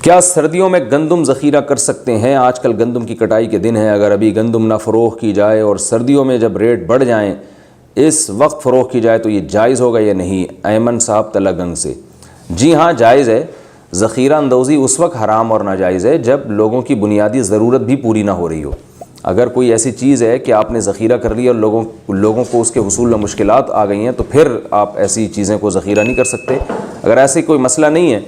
کیا سردیوں میں گندم ذخیرہ کر سکتے ہیں؟ آج کل گندم کی کٹائی کے دن ہیں، اگر ابھی گندم نہ فروخت کی جائے اور سردیوں میں جب ریٹ بڑھ جائیں اس وقت فروخت کی جائے تو یہ جائز ہوگا یا نہیں؟ ایمن صاحب تلہ گنگ سے۔ جی ہاں، جائز ہے۔ ذخیرہ اندوزی اس وقت حرام اور ناجائز ہے جب لوگوں کی بنیادی ضرورت بھی پوری نہ ہو رہی ہو۔ اگر کوئی ایسی چیز ہے کہ آپ نے ذخیرہ کر لیا اور لوگوں کو اس کے حصول میں مشکلات آ گئی ہیں تو پھر آپ ایسی چیزیں کو ذخیرہ نہیں کر سکتے۔ اگر ایسی کوئی مسئلہ نہیں ہے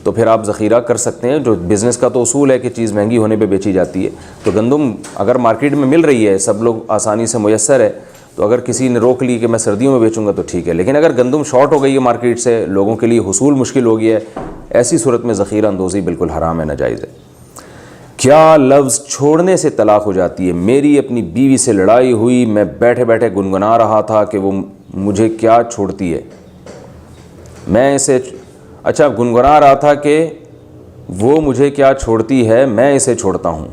تو پھر آپ ذخیرہ کر سکتے ہیں۔ جو بزنس کا تو اصول ہے کہ چیز مہنگی ہونے پہ بیچی جاتی ہے، تو گندم اگر مارکیٹ میں مل رہی ہے، سب لوگ آسانی سے میسر ہے، تو اگر کسی نے روک لی کہ میں سردیوں میں بیچوں گا تو ٹھیک ہے۔ لیکن اگر گندم شارٹ ہو گئی ہے مارکیٹ سے، لوگوں کے لیے حصول مشکل ہو گیا ہے، ایسی صورت میں ذخیرہ اندوزی بالکل حرام ہے، ناجائز ہے۔ کیا لفظ چھوڑنے سے طلاق ہو جاتی ہے؟ میری اپنی بیوی سے لڑائی ہوئی، میں بیٹھے بیٹھے گنگنا رہا تھا کہ وہ مجھے کیا چھوڑتی ہے، میں اسے گنگنا رہا تھا کہ وہ مجھے کیا چھوڑتی ہے، میں اسے چھوڑتا ہوں۔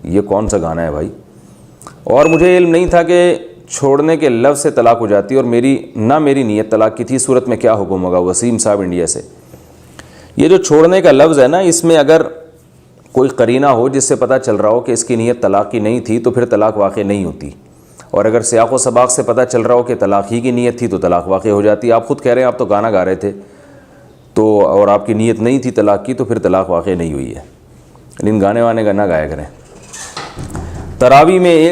یہ کون سا گانا ہے بھائی؟ اور مجھے علم نہیں تھا کہ چھوڑنے کے لفظ سے طلاق ہو جاتی ہے، اور میری نیت طلاق کی تھی، صورت میں کیا حکم ہوگا؟ وسیم صاحب انڈیا سے۔ یہ جو چھوڑنے کا لفظ ہے نا، اس میں اگر کوئی قرینہ ہو جس سے پتہ چل رہا ہو کہ اس کی نیت طلاق کی نہیں تھی تو پھر طلاق واقع نہیں ہوتی، اور اگر سیاق و سباق سے پتہ چل رہا ہو کہ طلاق ہی کی نیت تھی تو طلاق واقع ہو جاتی۔ آپ خود کہہ رہے ہیں آپ تو گانا گا رہے تھے تو اور آپ کی نیت نہیں تھی طلاق کی تو پھر طلاق واقع نہیں ہوئی ہے، لیکن گانے وانے کا نہ گایا کریں۔ تراویح میں ایک